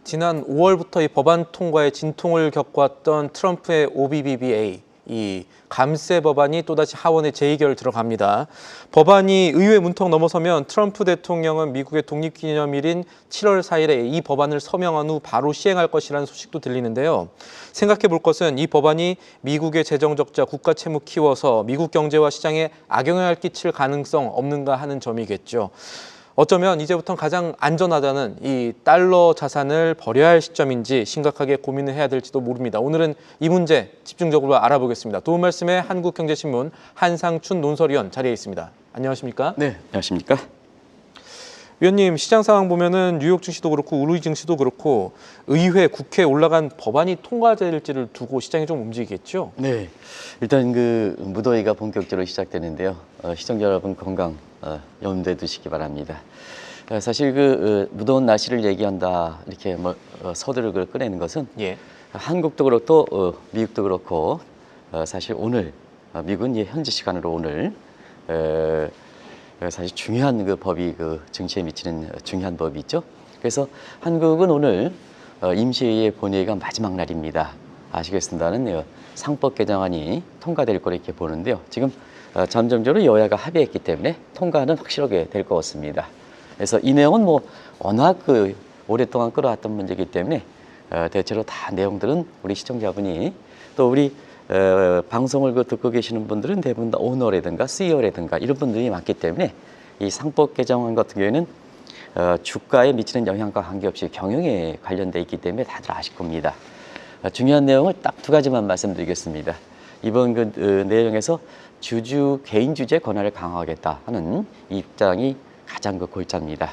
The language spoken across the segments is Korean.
지난 5월부터 이 법안 통과에 진통을 겪어왔던 트럼프의 OBBBA, 이 감세 법안이 또다시 하원에 재의결 들어갑니다. 법안이 의회 문턱 넘어서면 트럼프 대통령은 미국의 독립기념일인 7월 4일에 이 법안을 서명한 후 바로 시행할 것이라는 소식도 들리는데요. 생각해 볼 것은 이 법안이 미국의 재정 적자, 국가 채무 키워서 미국 경제와 시장에 악영향을 끼칠 가능성 없는가 하는 점이겠죠. 어쩌면 이제부터는 가장 안전하다는 이 달러 자산을 버려야 할 시점인지 심각하게 고민을 해야 될지도 모릅니다. 오늘은 이 문제 집중적으로 알아보겠습니다. 도움 말씀에 한국경제신문 한상춘 논설위원 자리에 있습니다. 안녕하십니까? 네, 안녕하십니까? 위원님, 시장 상황 보면은 뉴욕 증시도 그렇고 우리 증시도 그렇고 의회, 국회에 올라간 법안이 통과될지를 두고 시장이 좀 움직이겠죠? 네, 일단 그 무더위가 본격적으로 시작되는데요. 시청자 여러분 건강 염두에 두시기 바랍니다. 사실 그 무더운 날씨를 얘기한다 이렇게 서두를 꺼내는 것은 한국도 그렇고 미국도 그렇고 사실 오늘 미국은 현지 시간으로 오늘 사실 중요한 그 법이 그 증시에 미치는 중요한 법이 있죠. 그래서 한국은 오늘 임시회의 본회의가 마지막 날입니다. 아시겠습니다는 상법 개정안이 통과될 거로 이렇게 보는데요. 지금 잠정적으로 여야가 합의했기 때문에 통과는 확실하게 될 것 같습니다. 그래서 이 내용은 워낙 오랫동안 끌어왔던 문제이기 때문에 대체로 다 내용들은 우리 시청자분이 또 우리 방송을 듣고 계시는 분들은 대부분 다 오너라든가 CEO라든가 이런 분들이 많기 때문에 이 상법 개정안 같은 경우에는 주가에 미치는 영향과 관계없이 경영에 관련돼 있기 때문에 다들 아실 겁니다. 중요한 내용을 딱 두 가지만 말씀드리겠습니다. 이번 내용에서 주주 개인 주재 권한을 강화하겠다 하는 입장이 가장 골자입니다.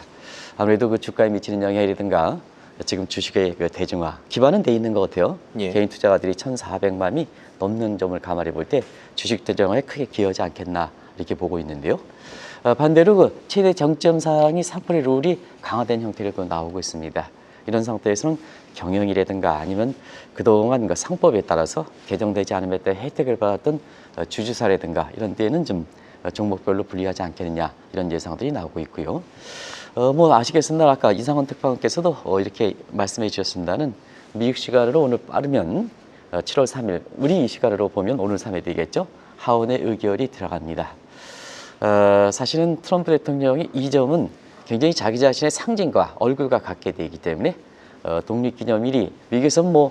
아무래도 그 주가에 미치는 영향이라든가 지금 주식의 대중화 기반은 돼 있는 것 같아요. 개인 투자가들이 1,400만이 넘는 점을 감안해 볼 때 주식 대중화에 크게 기여하지 않겠나 이렇게 보고 있는데요. 반대로 최대 정점 사항이 3분의 룰이 강화된 형태로 나오고 있습니다. 이런 상태에서는 경영이라든가 아니면 그동안 상법에 따라서 개정되지 않음에 따라 혜택을 받았던 주주사라든가 이런 데에는 좀 종목별로 분리하지 않겠느냐 이런 예상들이 나오고 있고요. 아시겠습니다. 아까 이상원 특파원께서도 이렇게 말씀해 주셨습니다는 미국 시간으로 오늘 빠르면 7월 3일, 우리 시간으로 보면 오늘 3일 되겠죠. 하원의 의결이 들어갑니다. 사실은 트럼프 대통령이 이 점은 굉장히 자기 자신의 상징과 얼굴과 같게 되기 때문에 독립기념일이 미국에서는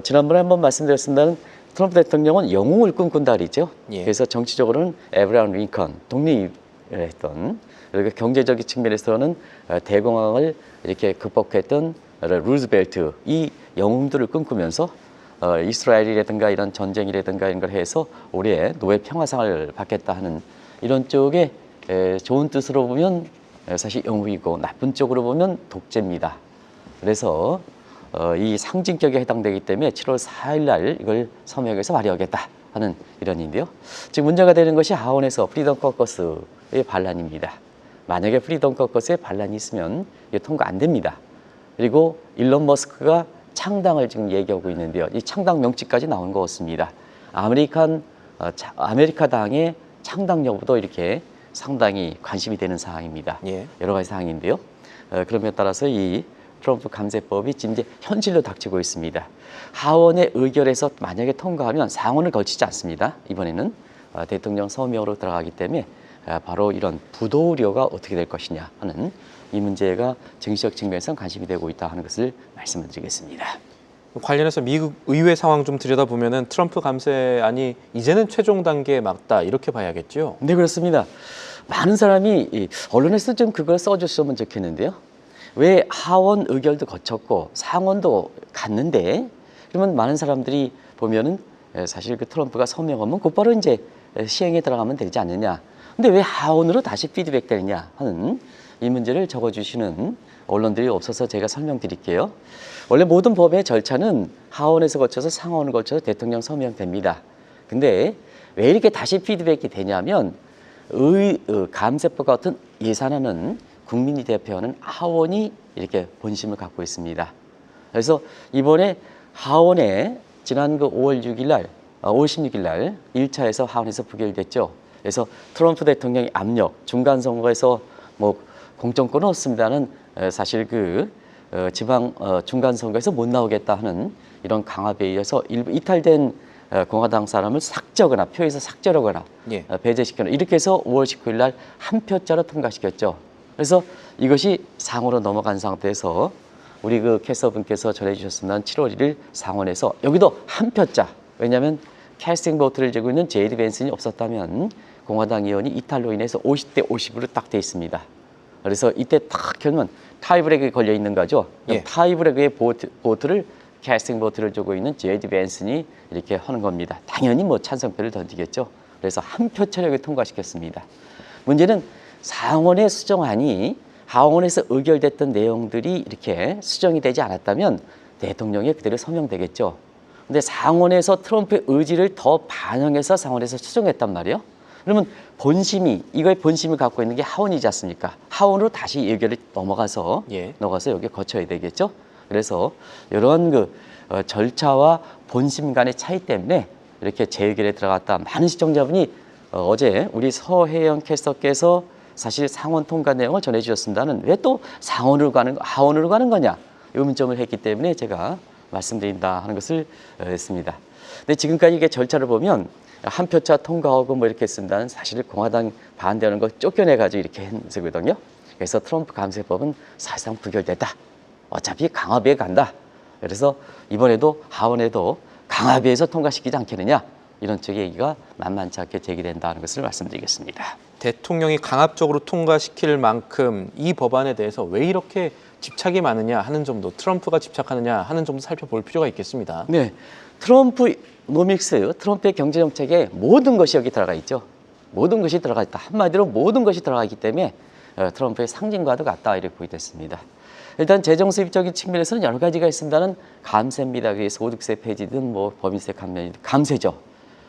지난번에 한번 말씀드렸습니다는 트럼프 대통령은 영웅을 꿈꾼다 그러죠. 그래서 정치적으로는 에브라함 링컨 독립했던 그리고 경제적인 측면에서는 대공황을 이렇게 극복했던 루즈벨트 이 영웅들을 꿈꾸면서 이스라엘이라든가 이런 전쟁이라든가 이런 걸 해서 올해 노벨 평화상을 받겠다 하는 이런 쪽에 좋은 뜻으로 보면 사실 영웅이고 나쁜 쪽으로 보면 독재입니다. 그래서 이 상징격에 해당되기 때문에 7월 4일 날 이걸 서명해서 발의하겠다 하는 일언인데요. 지금 문제가 되는 것이 하원에서 프리덤 커커스의 반란입니다. 만약에 프리덤 커커스에 반란이 있으면 이게 통과 안 됩니다. 그리고 일론 머스크가 창당을 지금 얘기하고 있는데요. 이 창당 명칭까지 나온 것 같습니다. 아메리카당의 창당 여부도 이렇게 상당히 관심이 되는 사항입니다. 여러 가지 사항인데요. 그럼에 따라서 이 트럼프 감세법이 지금 이제 현실로 닥치고 있습니다. 하원의 의결에서 만약에 통과하면 상원을 거치지 않습니다. 이번에는 대통령 서명으로 들어가기 때문에 바로 이런 부도 우려가 어떻게 될 것이냐 하는 이 문제가 정치적 측면에서 관심이 되고 있다 하는 것을 말씀을 드리겠습니다. 관련해서 미국 의회 상황 좀 들여다보면은 트럼프 감세안이 이제는 최종 단계에 맞다 이렇게 봐야겠죠? 네, 그렇습니다. 많은 사람이 언론에서 좀 그걸 써줬으면 좋겠는데요. 왜 하원 의결도 거쳤고 상원도 갔는데 그러면 많은 사람들이 보면은 사실 그 트럼프가 서명하면 곧바로 이제 시행에 들어가면 되지 않느냐. 근데 왜 하원으로 다시 피드백 되느냐 하는 이 문제를 적어주시는 언론들이 없어서 제가 설명드릴게요. 원래 모든 법의 절차는 하원에서 거쳐서 상원을 거쳐서 대통령 서명됩니다. 근데 왜 이렇게 다시 피드백이 되냐면 감세법 같은 예산안은 국민이 대표하는 하원이 이렇게 본심을 갖고 있습니다. 그래서 이번에 하원에 지난 5월 16일 날 1차에서 하원에서 부결됐죠. 그래서 트럼프 대통령의 압력, 중간 선거에서 공천권은 없습니다는 사실 지방 중간 선거에서 못 나오겠다 하는 이런 강압에 의해서 일부 이탈된 공화당 사람을 삭제하거나 표에서 삭제하거나 예. 배제시키거나 이렇게 해서 5월 19일 날 한 표짜로 통과시켰죠. 그래서 이것이 상원으로 넘어간 상태에서 우리 그 캐서분께서 전해주셨습니다. 7월 1일 상원에서 여기도 한 표짜. 왜냐하면 캐스팅 보트를 지고 있는 제이디 벤슨이 없었다면 공화당 의원이 이탈로 인해서 50대 50으로 딱 돼 있습니다. 그래서 이때 딱 결면 타이브레이크에 걸려 있는 거죠. 예. 타이브레이크의 보트를 캐스팅 보트를 두고 있는 제이디 벤슨이 이렇게 하는 겁니다. 당연히 뭐 찬성표를 던지겠죠. 그래서 한 표 차력을 통과시켰습니다. 문제는 상원의 수정안이 하원에서 의결됐던 내용들이 이렇게 수정이 되지 않았다면 대통령이 그대로 서명되겠죠. 근데 상원에서 트럼프의 의지를 더 반영해서 상원에서 수정했단 말이에요. 그러면 이거의 본심이 갖고 있는 게 하원이지 않습니까? 하원으로 다시 의결이 넘어가서 여기 거쳐야 되겠죠. 그래서 이런 절차와 본심 간의 차이 때문에 이렇게 재의결에 들어갔다. 많은 시청자분이 어제 우리 서혜영 캐스터께서 사실 상원 통과 내용을 전해주셨습니다는 왜 또 하원으로 가는 거냐 의문점을 했기 때문에 제가 말씀드린다 하는 것을 했습니다. 근데 지금까지 이게 절차를 보면 한 표차 통과하고 뭐 이렇게 했습니다는 사실 공화당 반대하는 거 쫓겨내가지고 이렇게 했거든요. 그래서 트럼프 감세법은 사실상 부결됐다. 어차피 강압에 간다. 그래서 이번에도 하원에도 강압에서 통과시키지 않겠느냐 이런 쪽의 얘기가 만만치 않게 제기된다는 것을 말씀드리겠습니다. 대통령이 강압적으로 통과시킬 만큼 이 법안에 대해서 왜 이렇게 집착이 많으냐 하는 점도 트럼프가 집착하느냐 하는 점도 살펴볼 필요가 있겠습니다. 네, 트럼프의 경제 정책에 모든 것이 여기 들어가 있죠. 모든 것이 들어가 있다. 한마디로 모든 것이 들어가 있기 때문에 트럼프의 상징과도 같다 이렇게 보이됐습니다. 일단 재정 수입적인 측면에서는 여러 가지가 있습니다는 감세입니다. 그게 소득세 폐지든 뭐 법인세 감면이든 감세죠.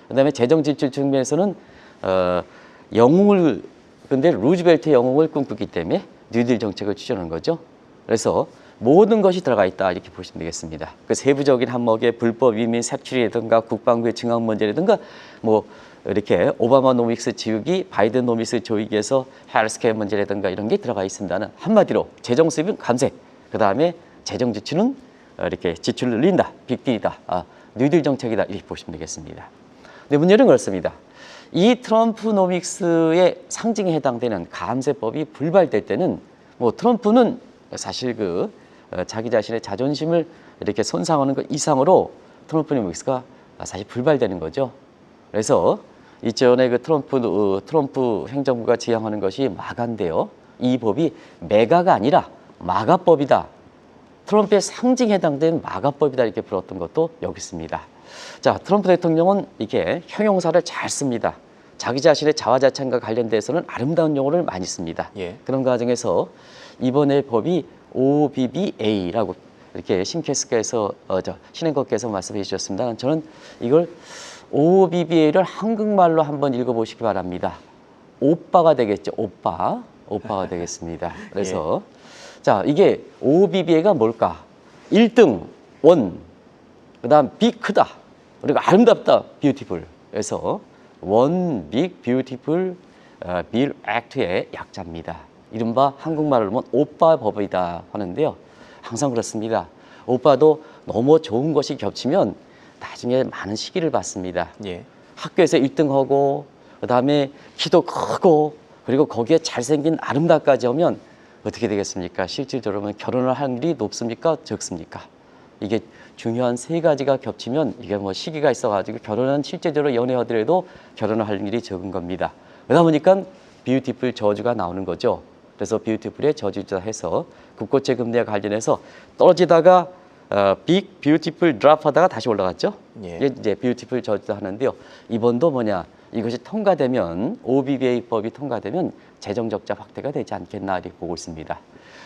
그다음에 재정 지출 측면에서는 근데 루즈벨트의 영웅을 꿈꾸기 때문에 뉴딜 정책을 추진하는 거죠. 그래서 모든 것이 들어가 있다 이렇게 보시면 되겠습니다. 그 세부적인 항목에 불법 이민 색출이라든가 국방부의 증강 문제라든가 뭐 이렇게 오바마 노믹스 지우기, 바이든 노믹스 조이기에서 헬스케어 문제라든가 이런 게 들어가 있습니다는 한마디로 재정 수입은 감세, 그 다음에 재정 지출은 이렇게 지출을 늘린다, 빅딜이다, 뉴딜 정책이다 이렇게 보시면 되겠습니다. 근데 문제는 그렇습니다. 이 트럼프 노믹스의 상징에 해당되는 감세법이 불발될 때는 뭐 트럼프는 사실 자기 자신의 자존심을 이렇게 손상하는 것 이상으로 트럼프 노믹스가 사실 불발되는 거죠. 그래서 이전에 트럼프 행정부가 지향하는 것이 마가인데요. 이 법이 메가가 아니라 마가법이다. 트럼프의 상징에 해당된 마가법이다 이렇게 불렀던 것도 여기 있습니다. 자, 트럼프 대통령은 이게 형용사를 잘 씁니다. 자기 자신의 자화자찬과 관련돼서는 아름다운 용어를 많이 씁니다. 그런 과정에서 이번에 법이 OBBA라고 이렇게 신행국께서 말씀해 주셨습니다. 저는 이걸 OBBA를 한국말로 한번 읽어보시기 바랍니다. 오빠가 되겠죠. 오빠가 되겠습니다. 그래서 자, 이게 OBBA가 뭘까? 1등, 원, 그 다음 빅, 크다, 그리고 아름답다, 뷰티풀. 그래서 원, 빅, 뷰티풀, 빌, 액트의 약자입니다. 이른바 한국말로 보면 오빠 법이다 하는데요. 항상 그렇습니다. 오빠도 너무 좋은 것이 겹치면 나중에 많은 시기를 받습니다. 학교에서 1등하고 그다음에 키도 크고 그리고 거기에 잘생긴 아름답까지 오면 어떻게 되겠습니까? 실질적으로 결혼을 할 일이 높습니까? 적습니까? 이게 중요한 세 가지가 겹치면 이게 뭐 시기가 있어가지고 결혼은 실제적으로 연애하더라도 결혼을 할 일이 적은 겁니다. 그러다 보니까 뷰티풀 저주가 나오는 거죠. 그래서 뷰티풀의 저주자 해서 국고채 금리와 관련해서 떨어지다가 빅 뷰티풀 드랍하다가 다시 올라갔죠. 이제 뷰티풀 저주자 하는데요. 이번도 뭐냐? 이것이 통과되면 OBBA법이 통과되면 재정 적자 확대가 되지 않겠나 이렇게 보고 있습니다.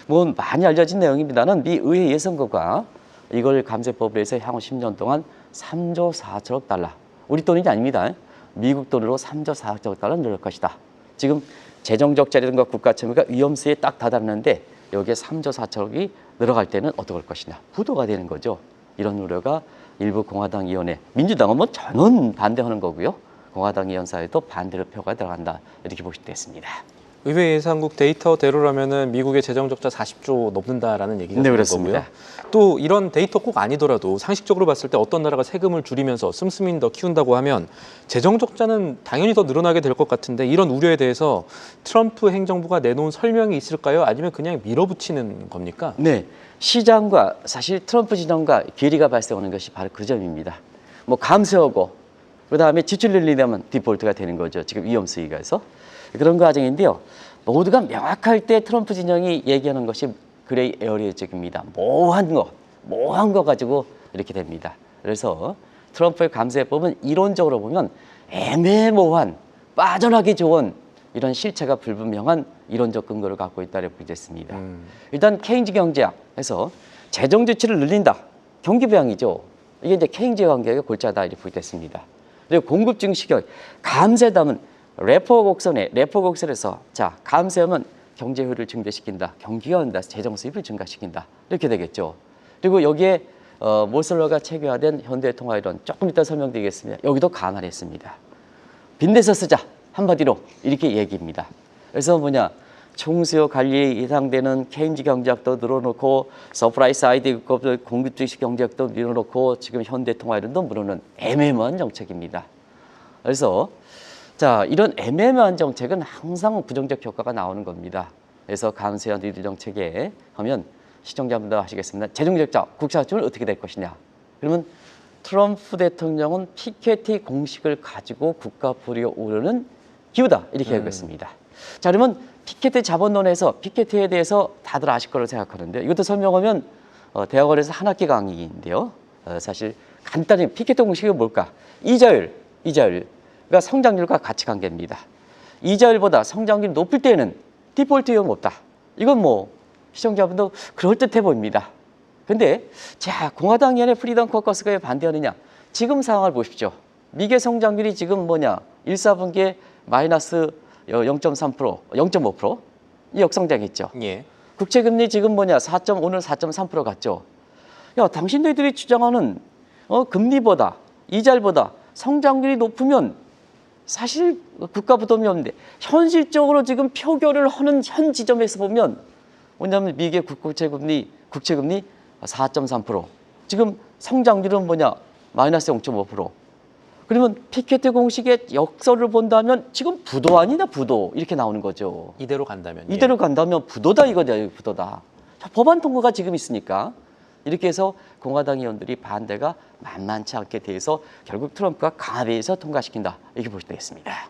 뭐 많이 알려진 내용입니다는 미 의회 예선국가 이걸 감세법으로 해서 향후 10년 동안 3조 4천억 달러. 우리 돈이 아닙니다. 미국 돈으로 3조 4천억 달러 늘릴 것이다. 지금 재정적자라든가 국가채무가 위험수에 딱 다다르는데 여기에 3조 4천억이 늘어갈 때는 어떻게 할 것이냐. 부도가 되는 거죠. 이런 우려가 일부 공화당 의원에, 민주당은 뭐 전원 반대하는 거고요. 공화당 의원 사이에도 반대로 표가 들어간다. 이렇게 보시면 되겠습니다. 의회 예산국 데이터대로라면은 미국의 재정 적자 40조 넘는다라는 얘기가 네, 되는 그렇습니다. 거고요. 또 이런 데이터 꼭 아니더라도 상식적으로 봤을 때 어떤 나라가 세금을 줄이면서 씀씀이는 더 키운다고 하면 재정 적자는 당연히 더 늘어나게 될 것 같은데 이런 우려에 대해서 트럼프 행정부가 내놓은 설명이 있을까요? 아니면 그냥 밀어붙이는 겁니까? 네, 시장과 사실 트럼프 진영과 괴리가 발생하는 것이 바로 그 점입니다. 뭐 감세하고 그다음에 지출 늘리려면 디폴트가 되는 거죠. 지금 위험 수위가 해서 그런 과정인데요. 모두가 명확할 때 트럼프 진영이 얘기하는 것이 그레이 에어리어적입니다. 모호한 거 가지고 이렇게 됩니다. 그래서 트럼프의 감세법은 이론적으로 보면 애매모호한 빠져나기 좋은 이런 실체가 불분명한 이론적 근거를 갖고 있다고 보겠습니다. 일단 케인즈 경제학에서 재정 지출을 늘린다. 경기 부양이죠. 이게 이제 케인즈 경제학의 골자다 이렇게 보겠습니다. 그리고 공급 증식의 감세담은 레포 곡선에서 자 감세하면 경제 효율을 증대시킨다. 경기가 온다. 재정 수입을 증가시킨다. 이렇게 되겠죠. 그리고 여기에 모슬러가 체계화된 현대통화이론 조금 이따 설명드리겠습니다. 여기도 감안했습니다. 빈대서 쓰자. 한마디로 이렇게 얘기입니다. 그래서 뭐냐 총수요 관리에 예상되는 케인즈 경제학도 늘어놓고 서프라이 사이드 공급 주식 경제학도 늘어놓고 지금 현대통화이론도 물어놓은 애매모호한 정책입니다. 그래서 자 이런 애매모호한 정책은 항상 부정적 효과가 나오는 겁니다. 그래서 감세한 리드 정책에 하면 시청자분들 아시겠습니다. 재정적자 국채화율은 어떻게 될 것이냐. 그러면 트럼프 대통령은 피케티 공식을 가지고 국가 불이가 오르는 기후다 이렇게 하겠습니다. 자 그러면 피케티 자본론에서 피케티에 대해서 다들 아실 거라고 생각하는데요. 이것도 설명하면 대학원에서 한 학기 강의인데요. 사실 간단히 피케티 공식이 뭘까? 이자율과 성장률과 같이 관계입니다. 이자율보다 성장률이 높을 때는 디폴트 위험 없다. 이건 뭐 시청자분도 그럴듯해 보입니다. 근데 자 공화당 위원회 프리덤 코커스가 왜 반대하느냐? 지금 상황을 보십시오. 미국의 성장률이 지금 뭐냐? 1사분기에 마이너스 0.3%, 0.5%? 이 역성장했죠. 예. 국채금리 지금 뭐냐? 오늘 4.3% 갔죠. 야, 당신들이 주장하는 금리보다 이자율보다 성장률이 높으면 사실 국가 부담이 없는데 현실적으로 지금 표결을 하는 현 지점에서 보면 뭐냐면 미국의 국채금리 4.3%. 지금 성장률은 뭐냐? 마이너스 0.5%. 그러면 피케티 공식의 역설을 본다면 지금 부도 아니다 부도 이렇게 나오는 거죠. 이대로 간다면. 이대로 간다면 부도다 이거죠. 부도다. 자, 법안 통과가 지금 있으니까 이렇게 해서 공화당 의원들이 반대가 만만치 않게 돼서 결국 트럼프가 강압해서 통과시킨다. 이렇게 볼 수 있겠습니다.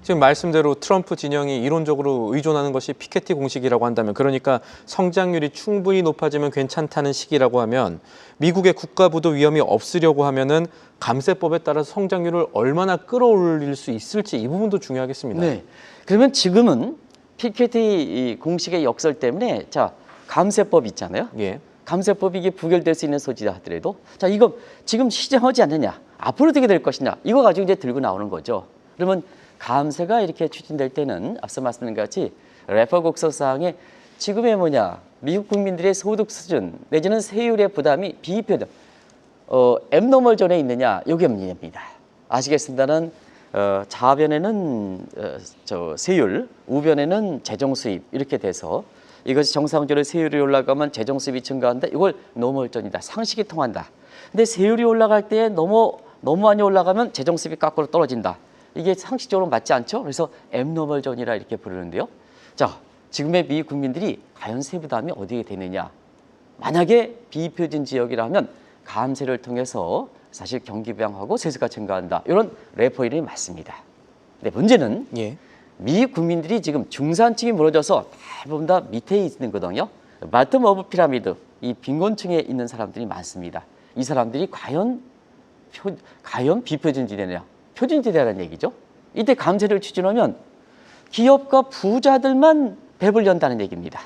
지금 말씀대로 트럼프 진영이 이론적으로 의존하는 것이 피케티 공식이라고 한다면 그러니까 성장률이 충분히 높아지면 괜찮다는 시기라고 하면 미국의 국가부도 위험이 없으려고 하면은 감세법에 따라서 성장률을 얼마나 끌어올릴 수 있을지 이 부분도 중요하겠습니다. 네. 그러면 지금은 피케티 공식의 역설 때문에 자 감세법 있잖아요. 예. 감세법이 이게 부결될 수 있는 소지다 하더라도 자 이거 지금 시정하지 않느냐 앞으로 어떻게 될 것이냐 이거 가지고 이제 들고 나오는 거죠. 그러면 감세가 이렇게 추진될 때는 앞서 말씀드린 것 같이 레퍼 곡선상에 지금의 뭐냐 미국 국민들의 소득 수준 내지는 세율의 부담이 비표적 앱노멀 존에 있느냐 이게 문제입니다. 아시겠습니다는 좌변에는 세율, 우변에는 재정 수입 이렇게 돼서 이것이 정상적으로 세율이 올라가면 재정 수입이 증가한다. 이걸 노멀존이다. 상식이 통한다. 근데 세율이 올라갈 때 너무 많이 올라가면 재정 수입이 거꾸로 떨어진다. 이게 상식적으로 맞지 않죠? 그래서 앱노멀존이라 이렇게 부르는데요. 자, 지금의 미국 국민들이 과연 세부담이 어디에 되느냐? 만약에 비표준 지역이라면 감세를 통해서 사실 경기 부양하고 세수가 증가한다. 이런 레포 이름이 맞습니다. 근데 문제는 예. 미국 국민들이 지금 중산층이 무너져서 대부분 다 밑에 있는 거거든요. 바텀 오브 피라미드, 이 빈곤층에 있는 사람들이 많습니다. 이 사람들이 과연 비표준지대냐? 표준지대라는 얘기죠. 이때 감세를 추진하면 기업과 부자들만 배 연다는 얘기입니다.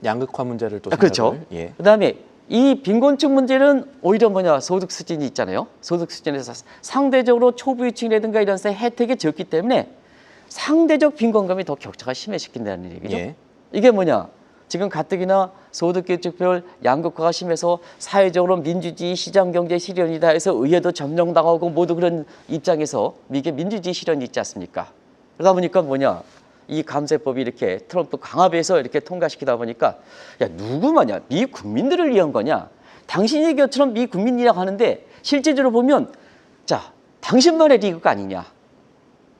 양극화 문제를 또 그렇죠. 예. 그다음에 이 빈곤층 문제는 오히려 뭐냐 소득 수준이 있잖아요. 소득 수준에서 상대적으로 초부유층이라든가 이런 데 혜택이 적기 때문에 상대적 빈곤감이 더 격차가 심해지킨다는 얘기죠. 예. 이게 뭐냐 지금 가뜩이나 소득계층별 양극화가 심해서 사회적으로 민주주의 시장경제 실현이다 해서 의회도 점령당하고 모두 그런 입장에서 이게 민주주의 실현이 있지 않습니까? 그러다 보니까 뭐냐, 이 감세법이 이렇게 트럼프 강압해서 이렇게 통과시키다 보니까 야, 누구 마냐, 미 국민들을 위한 거냐, 당신 얘기처럼 미 국민이라고 하는데 실제적으로 보면 자, 당신만의 리그가 아니냐,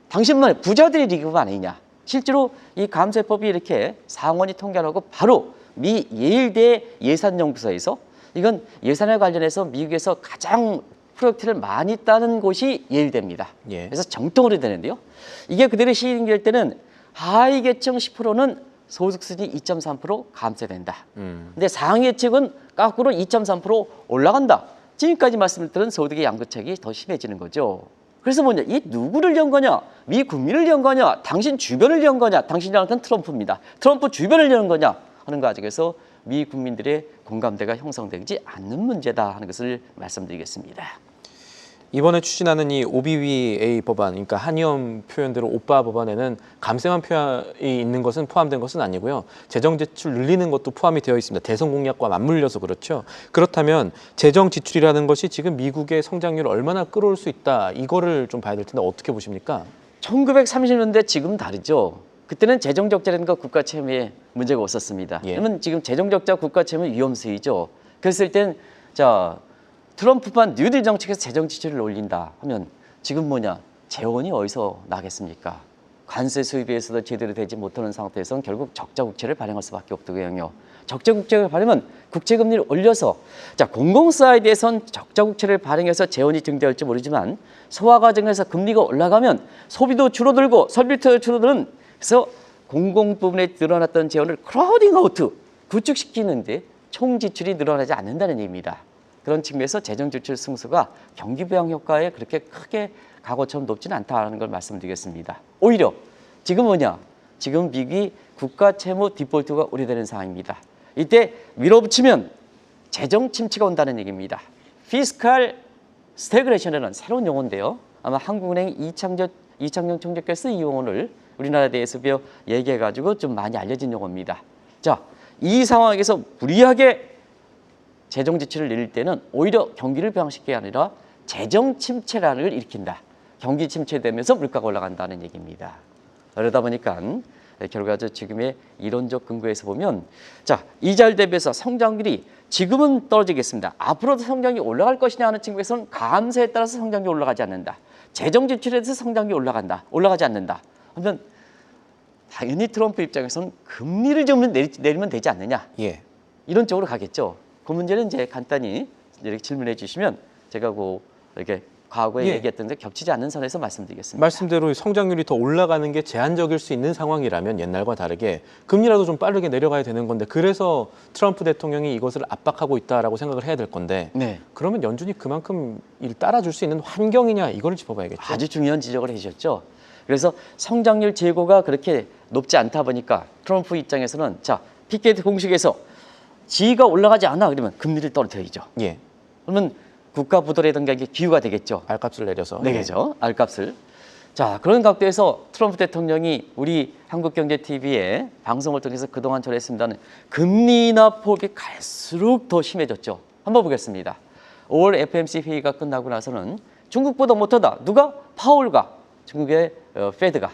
당신만의 부자들의 리그가 아니냐. 실제로 이 감세법이 이렇게 상원이 통과하고 바로 미 예일대 예산연구소에서, 이건 예산에 관련해서 미국에서 가장 프로젝트를 많이 따는 곳이 예일대입니다. 예. 그래서 정통으로 되는데요. 이게 그대로 시행될 때는 하위 계층 10%는 소득수준이 2.3% 감세된다. 근데 상위 계층은 거꾸로 2.3% 올라간다. 지금까지 말씀을 드린 소득의 양극책이 더 심해지는 거죠. 그래서 뭐냐, 이 누구를 위한 거냐, 미 국민을 위한 거냐, 당신 주변을 위한 거냐, 당신이라는 건 트럼프입니다. 트럼프 주변을 위한 거냐 하는 거 가지고서 미 국민들의 공감대가 형성되지 않는 문제다 하는 것을 말씀드리겠습니다. 이번에 추진하는 이 OBBA 법안, 그러니까 한의원 표현대로 오빠 법안에는 감세만 표현이 있는 것은 포함된 것은 아니고요. 재정 지출 늘리는 것도 포함이 되어 있습니다. 대선 공약과 맞물려서 그렇죠. 그렇다면 재정 지출이라는 것이 지금 미국의 성장률을 얼마나 끌어올 수 있다, 이거를 좀 봐야 될 텐데 어떻게 보십니까? 1930년대 지금 다르죠. 그때는 재정 적자라는 거 국가 채무에 문제가 없었습니다. 예. 그러면 지금 재정 적자 국가 채무 위험수위죠. 그랬을 땐 자, 트럼프판 뉴딜 정책에서 재정 지출을 올린다 하면 지금 뭐냐, 재원이 어디서 나겠습니까? 관세 수입에서도 제대로 되지 못하는 상태에서는 결국 적자 국채를 발행할 수밖에 없더군요. 적자 국채를 발행하면 국채 금리를 올려서, 자, 공공 사이드에선 적자 국채를 발행해서 재원이 증대할지 모르지만 소화 과정에서 금리가 올라가면 소비도 줄어들고 설비도 줄어드는, 그래서 공공 부분에 늘어났던 재원을 크라우딩 아웃, 구축시키는데 총 지출이 늘어나지 않는다는 얘기입니다. 그런 측면에서 재정 지출 승수가 경기 부양 효과에 그렇게 크게 과거처럼 높지는 않다는 걸 말씀드리겠습니다. 오히려 지금 뭐냐, 지금 미국이 국가 채무 디폴트가 우려되는 상황입니다. 이때 밀어붙이면 재정 침체가 온다는 얘기입니다. 피스칼 스태그레이션이라는 새로운 용어인데요. 아마 한국은행 이창용 총재께서 이 용어를 우리나라에 대해서 얘기해가지고 좀 많이 알려진 용어입니다. 자, 이 상황에서 무리하게 재정 지출을 늘릴 때는 오히려 경기를 부양시키는 게 아니라 재정 침체란을 일으킨다. 경기 침체되면서 물가가 올라간다는 얘기입니다. 그러다 보니까 결과적으로 지금의 이론적 근거에서 보면, 자, 이자율 대비해서 성장률이 지금은 떨어지겠습니다. 앞으로도 성장이 올라갈 것이냐 하는 측면에서는 감세에 따라서 성장률이 올라가지 않는다. 재정 지출에 대해서 성장률이 올라가지 않는다. 하면 당연히 트럼프 입장에서는 금리를 좀 내리면 되지 않느냐. 예. 이런 쪽으로 가겠죠. 그 문제는 이제 간단히 이렇게 질문해 주시면 제가 이렇게 과거에 예. 얘기했던 데 겹치지 않는 선에서 말씀드리겠습니다. 말씀대로 성장률이 더 올라가는 게 제한적일 수 있는 상황이라면 옛날과 다르게 금리라도 좀 빠르게 내려가야 되는 건데, 그래서 트럼프 대통령이 이것을 압박하고 있다라고 생각을 해야 될 건데, 네. 그러면 연준이 그만큼 이를 따라줄 수 있는 환경이냐, 이거를 짚어봐야겠죠. 아주 중요한 지적을 해주셨죠. 그래서 성장률 재고가 그렇게 높지 않다 보니까 트럼프 입장에서는, 자, 피케티 공식에서 지위가 올라가지 않아 그러면 금리를 떨어뜨리죠. 예. 그러면 국가 부도라든가 이게 기후가 되겠죠. 알값을 내려서. 내겠죠. 알값을. 자, 그런 각도에서 트럼프 대통령이 우리 한국경제TV의 방송을 통해서 그동안 전했습니다는 금리 인하 폭이 갈수록 더 심해졌죠. 한번 보겠습니다. 5월 FMC 회의가 끝나고 나서는 중국보다 못하다. 누가? 파월과 중국의 페드가.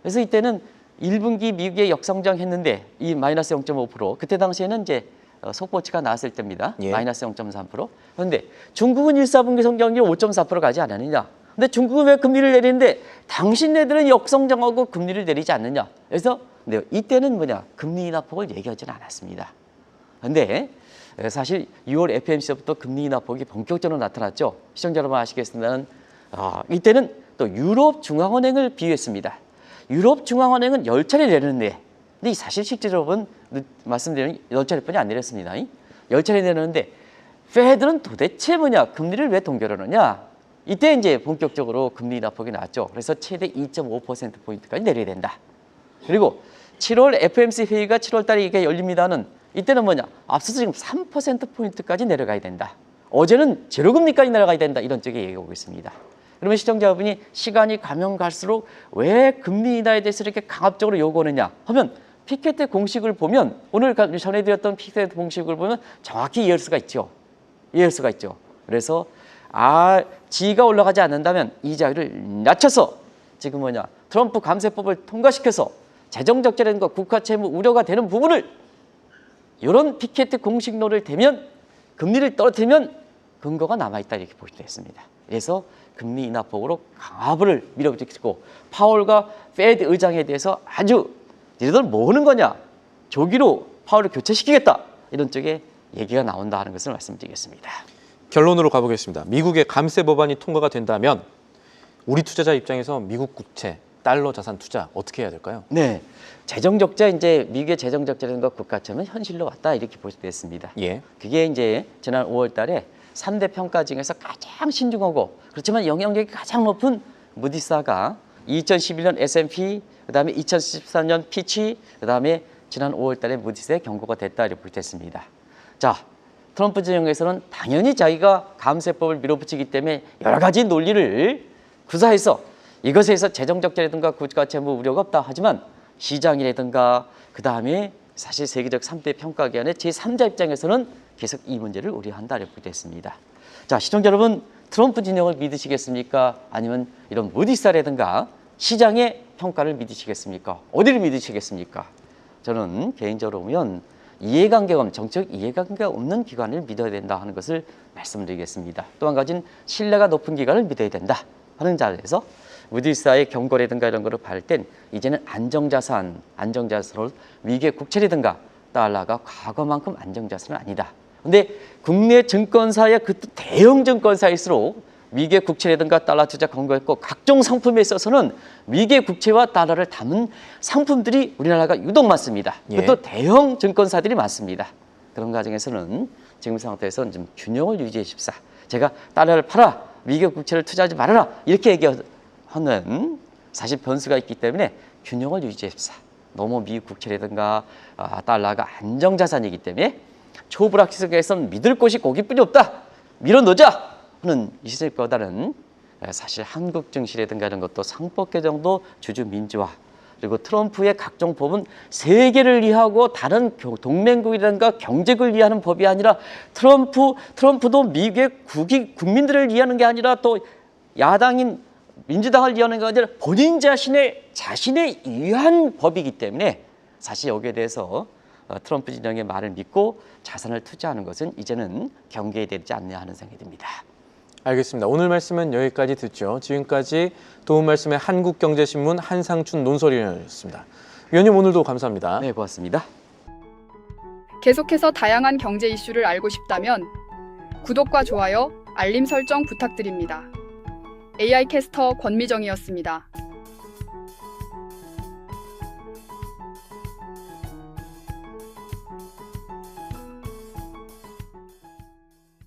그래서 이때는 1분기 미국의 역성장 했는데 이 마이너스 0.5%. 그때 당시에는 이제 속보치가 나왔을 때입니다. 예. 마이너스 0.3%. 그런데 중국은 1, 4분기 성장률 5.4% 가지 않았느냐. 근데 중국은 왜 금리를 내리는데 당신네들은 역성장하고 금리를 내리지 않느냐. 그래서 이때는 뭐냐, 금리 인하폭을 얘기하지는 않았습니다. 그런데 사실 6월 FMC부터 금리 인하폭이 본격적으로 나타났죠. 시청자 여러분 아시겠습니다만 이때는 또 유럽 중앙은행을 비유했습니다. 유럽 중앙은행은 10차례 내렸는데, 근데 사실 실제로는 말씀드리면 10차례뿐이 안 내렸습니다. 10차례 내렸는데 페드는 도대체 뭐냐, 금리를 왜 동결하느냐. 이때 이제 본격적으로 금리 인하폭이 나왔죠. 그래서 최대 2.5%포인트까지 내려야 된다. 그리고 7월 FMC 회의가 7월 달에 이게 열립니다는, 이때는 뭐냐, 앞서서 지금 3%포인트까지 내려가야 된다. 어제는 제로금리까지 내려가야 된다. 이런 쪽에 얘기하고 있습니다. 그러면 시청자분이 시간이 가면 갈수록 왜 금리 인하에 대해서 이렇게 강압적으로 요구하느냐 하면 피케티 공식을 보면 오늘 전해드렸던 피케티 공식을 보면 정확히 이해할 수가 있죠. 이해할 수가 있죠. 그래서 지위가 올라가지 않는다면 이자율을 낮춰서 지금 트럼프 감세법을 통과시켜서 재정 적자라든가 국가 채무 우려가 되는 부분을 이런 피케티 공식론을 대면 금리를 떨어뜨리면 근거가 남아있다 이렇게 보시면 되겠습니다. 그래서 금리 인하폭으로 강화를 밀어붙이고 파월과 페드 의장에 대해서 아주 니들 뭐 하는 거냐 조기로 파월을 교체시키겠다 이런 쪽에 얘기가 나온다 하는 것을 말씀드리겠습니다. 결론으로 가보겠습니다. 미국의 감세 법안이 통과가 된다면 우리 투자자 입장에서 미국 국채, 달러 자산 투자 어떻게 해야 될까요? 네, 재정 적자 이제 미국의 재정 적자라든가 국가 채무는 현실로 왔다 이렇게 볼 수 있습니다. 예. 그게 이제 지난 5월달에 3대 평가 중에서 가장 신중하고 그렇지만 영향력이 가장 높은 무디스가 2011년 S&P, 그다음에 2014년 피치, 그다음에 지난 5월달에 무디스의 경고가 됐다 이렇게 볼 수 있습니다. 자, 트럼프 진영에서는 당연히 자기가 감세법을 밀어붙이기 때문에 여러 가지 논리를 구사해서 이것에서 재정 적자라든가 국가 채무 우려가 없다 하지만 시장이라든가 그다음에 사실 세계적 3대 평가기관의 제3자 입장에서는 계속 이 문제를 우려한다 이렇게 됐습니다. 자, 시청자 여러분, 트럼프 진영을 믿으시겠습니까? 아니면 이런 무디스라든가 시장의 평가를 믿으시겠습니까? 어디를 믿으시겠습니까? 저는 개인적으로 보면 이해관계가 정책 이해관계가 없는 기관을 믿어야 된다 하는 것을 말씀드리겠습니다. 또 한 가지는 신뢰가 높은 기관을 믿어야 된다 하는 자리에서 무디스의 경고라든가 이런 거를 받을 땐 이제는 안정자산으로 미국의 국채라든가 달러가 과거만큼 안정자산은 아니다. 근데 국내 증권사의 그 대형 증권사일수록 미국의 국채라든가 달러 투자 권고했고 각종 상품에 있어서는 미국의 국채와 달러를 담은 상품들이 우리나라가 유독 많습니다. 그것도 대형 증권사들이 많습니다. 그런 과정에서는 지금 상태에서는 좀 균형을 유지해 줍시다. 제가 달러를 팔아 미국 국채를 투자하지 말아라 이렇게 얘기하는 사실 변수가 있기 때문에 균형을 유지해 줍시다. 너무 미국 국채라든가 달러가 안정자산이기 때문에 초불확실성에서는 믿을 곳이 거기뿐이 없다. 밀어넣자 하는 이 시절보다는 사실 한국 증시라든가 이런 것도 상법 개정도 주주 민주화 그리고 트럼프의 각종 법은 세계를 위하고 다른 동맹국이라든가 경제국을 위하는 법이 아니라 트럼프도 미국의 국민들을 위하는 게 아니라 또 야당인 민주당을 위하는 게 아니라 본인 자신의 위한 법이기 때문에 사실 여기에 대해서 트럼프 진영의 말을 믿고 자산을 투자하는 것은 이제는 경계에 되지 않냐 하는 생각이 듭니다. 알겠습니다. 오늘 말씀은 여기까지 듣죠. 지금까지 도움 말씀의 한국경제신문 한상춘 논설위원이었습니다. 위원님 오늘도 감사합니다. 네, 고맙습니다. 계속해서 다양한 경제 이슈를 알고 싶다면 구독과 좋아요, 알림 설정 부탁드립니다. AI 캐스터 권미정이었습니다.